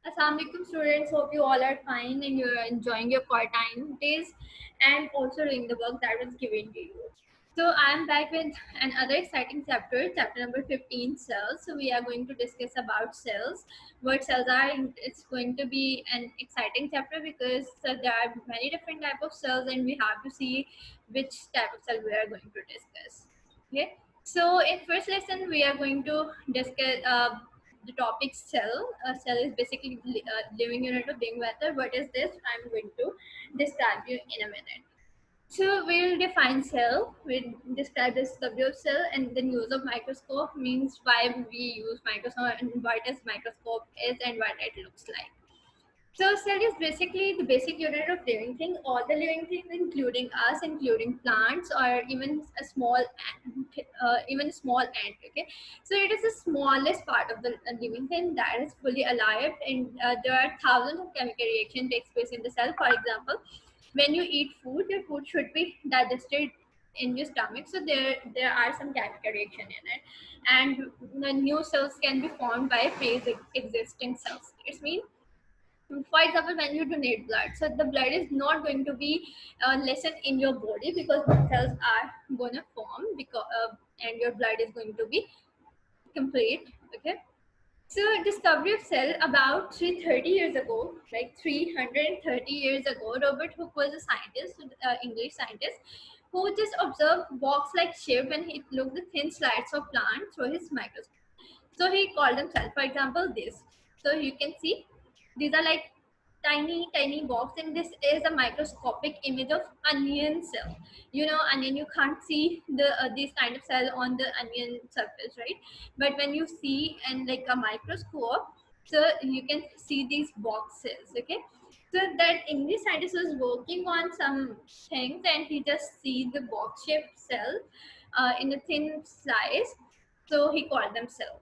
Assalamualaikum students, hope you all are fine and you're enjoying your quarantine days and also doing the work that was given to you. So I'm back with another exciting chapter, chapter number 15, cells. So we are going to discuss about cells, what cells are. And it's going to be an exciting chapter because there are many different type of cells and we have to see which type of cell we are going to discuss. Okay. So in first lesson we are going to discuss the topic cell. A cell is basically living unit of living matter. What is this? I'm going to describe you in a minute. So we'll define cell. We'll describe the discovery of cell and then use of microscope means why we use microscope and what is microscope is and what it looks like. So cell is basically the basic unit of living thing. All the living things, including us, including plants, or even a small ant, even a small ant. Okay, so it is the smallest part of the living thing that is fully alive, and there are thousands of chemical reaction takes place in the cell. For example, when you eat food, your food should be digested in your stomach. So there are some chemical reaction in it, and the new cells can be formed by pre-existing cells. It means for example when you donate blood, so the blood is not going to be lessened in your body because the cells are going to form because and your blood is going to be complete. Okay, so discovery of cell about 330 years ago, like 330 years ago, Robert Hooke was a scientist, English scientist, who just observed box like shape when he looked the thin slides of plant through his microscope. So he called them cell. For example, this. So you can see these are like tiny box, and this is a microscopic image of onion cell. You know, onion, you can't see the this kind of cell on the onion surface, right? But when you see and like a microscope, so you can see these boxes. Okay, so that English scientist was working on some things and he just see the box shaped cell in a thin slice, so he called them cell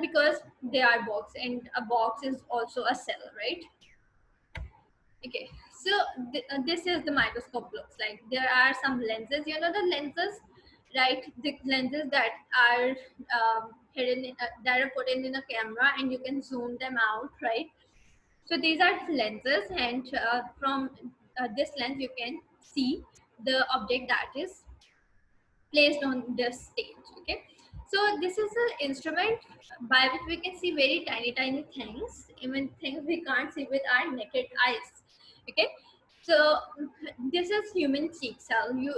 because they are box and a box is also a cell, right? Okay, so this is the microscope looks like. There are some lenses, you know the lenses, right? The lenses that are hidden that are put in a camera and you can zoom them out, right? So these are lenses, and from this lens you can see the object that is placed on this stage. Okay, so this is an instrument by which we can see very tiny things, even things we can't see with our naked eyes. Okay, so this is human cheek cell. You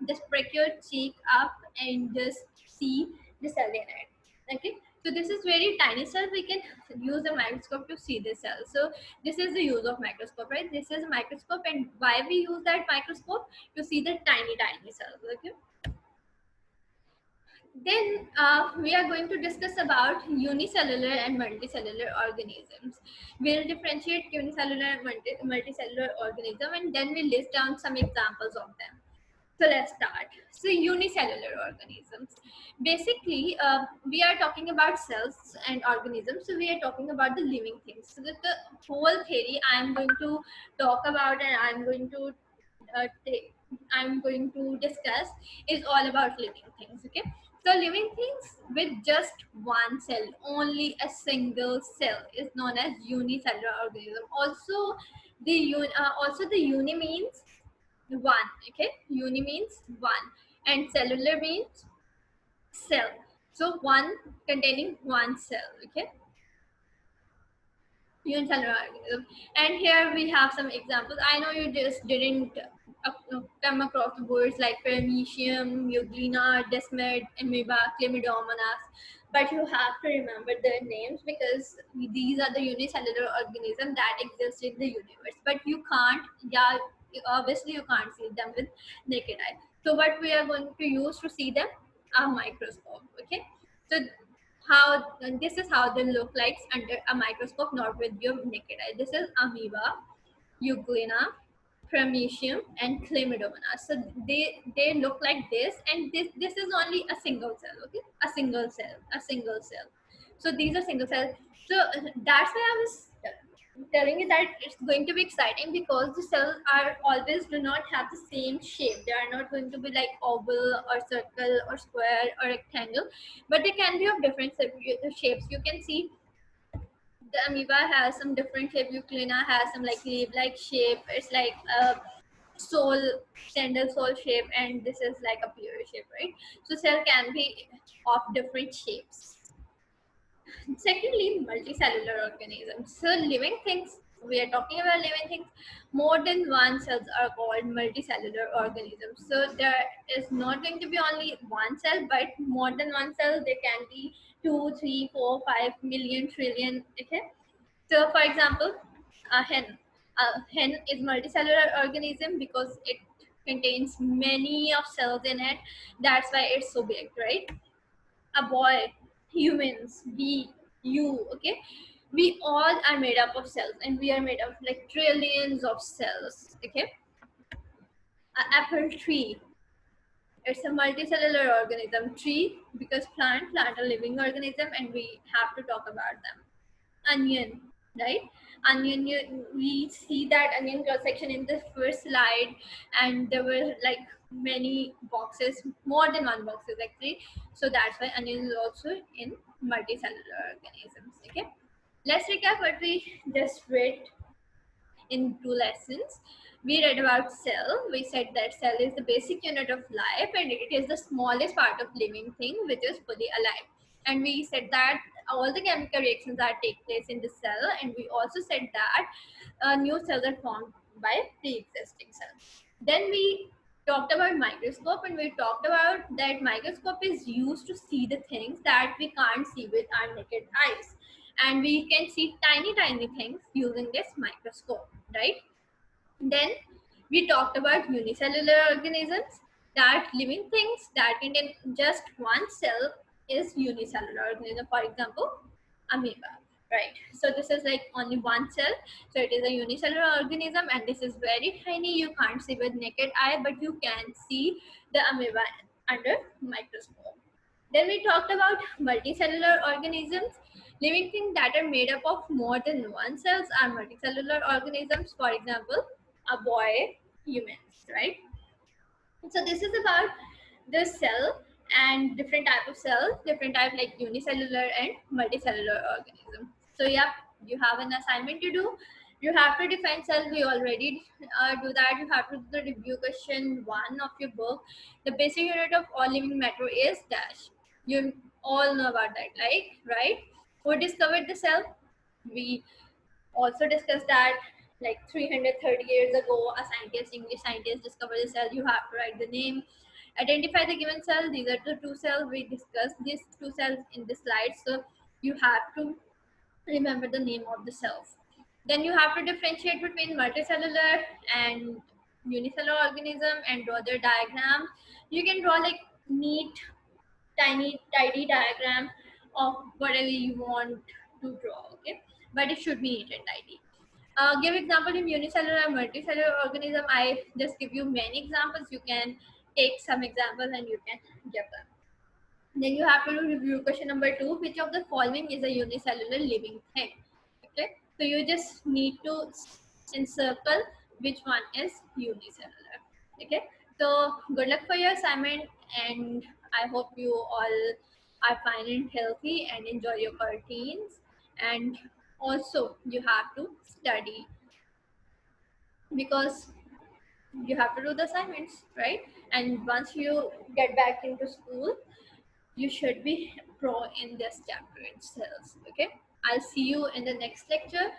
just break your cheek up and just see the cell in it. Okay, so this is very tiny cell. We can use a microscope to see the cell. So this is the use of microscope, right? This is a microscope, and why we use that microscope? To see the tiny cells. Okay, then we are going to discuss about unicellular and multicellular organisms. We'll differentiate unicellular and multicellular organism, and then we'll list down some examples of them. So let's start. So unicellular organisms. Basically, we are talking about cells and organisms. So we are talking about the living things. So the whole theory I'm going to talk about and I'm going to discuss is all about living things. Okay, so living things with just one cell, only a single cell, is known as unicellular organism. Also, also the uni means one. Okay, uni means one, and cellular means cell. So one containing one cell. Okay, unicellular organism. And here we have some examples. I know you just didn't come across the words like paramecium, euglena, desmid, amoeba, chlamydomonas, but you have to remember their names because these are the unicellular organisms that exist in the universe. But you can't, yeah, obviously you can't see them with naked eye. So what we are going to use to see them? A microscope. Okay, so how this is how they look like under a microscope, not with your naked eye. This is amoeba, euglena, paramecium, and chlamydomonas. So they look like this, and this is only a single cell. Okay, a single cell. So these are single cells. So that's why I was telling you that it's going to be exciting because the cells are always do not have the same shape. They are not going to be like oval or circle or square or rectangle, but they can be of different shapes. You can see The amoeba has some different shape. Euglena has some like leaf-like shape. It's like a soul, sandal soul shape, and this is like a pear shape, right? So cell can be of different shapes. Secondly, multicellular organisms. So living things, we are talking about living things. More than one cells are called multicellular organisms. So there is not going to be only one cell, but more than one cell. There can be 2, 3, 4, 5 million, trillion. Okay. So for example, a hen. A hen is multicellular organism because it contains many of cells in it. That's why it's so big, right? A boy, humans, we, you, okay, we all are made up of cells, and we are made of like trillions of cells, okay. An apple tree, it's a multicellular organism. Tree because plant a living organism, and we have to talk about them. Onion, right? Onion, we see that onion cross section in the first slide, and there were like many boxes, more than one boxes actually. So that's why onion is also in multicellular organisms. Okay, let's recap what we just read in 2 lessons. We read about cell. We said that cell is the basic unit of life, and it is the smallest part of living thing which is fully alive. And we said that all the chemical reactions that take place in the cell, and we also said that new cells are formed by pre-existing cells. Then we talked about microscope, and we talked about that microscope is used to see the things that we can't see with our naked eyes, and we can see tiny things using this microscope, right? Then we talked about unicellular organisms, that living things that contain just one cell is unicellular organism. For example, amoeba, right? So this is like only one cell, so it is a unicellular organism, and this is very tiny. You can't see with naked eye, but you can see the amoeba under microscope. Then we talked about multicellular organisms. Living things that are made up of more than one cells are multicellular organisms. For example, a boy, humans, right? So this is about the cell and different type of cells, different type like unicellular and multicellular organism. So yeah, you have an assignment to do. You have to define cell. We already do that. You have to do the review question 1 of your book. The basic unit of all living matter is dash. You all know about that, like, right? Who discovered the cell? We also discussed that like 330 years ago, a scientist, English scientist, discovered the cell. You have to write the name, identify the given cell. These are the two cells. We discussed these two cells in the slide, so you have to remember the name of the cells. Then you have to differentiate between multicellular and unicellular organism and draw their diagram. You can draw like neat, tiny, tidy diagram of whatever you want to draw, okay? But it should be neat and tidy. Give example in unicellular and multicellular organism. I just give you many examples. You can take some examples and you can give them. Then you have to do review question number 2. Which of the following is a unicellular living thing? Okay, so you just need to encircle which one is unicellular. Okay, so good luck for your assignment, and I hope you all are fine and healthy and enjoy your routines. And also, you have to study because you have to do the assignments, right? And once you get back into school, you should be pro in this chapter itself. Okay, I'll see you in the next lecture.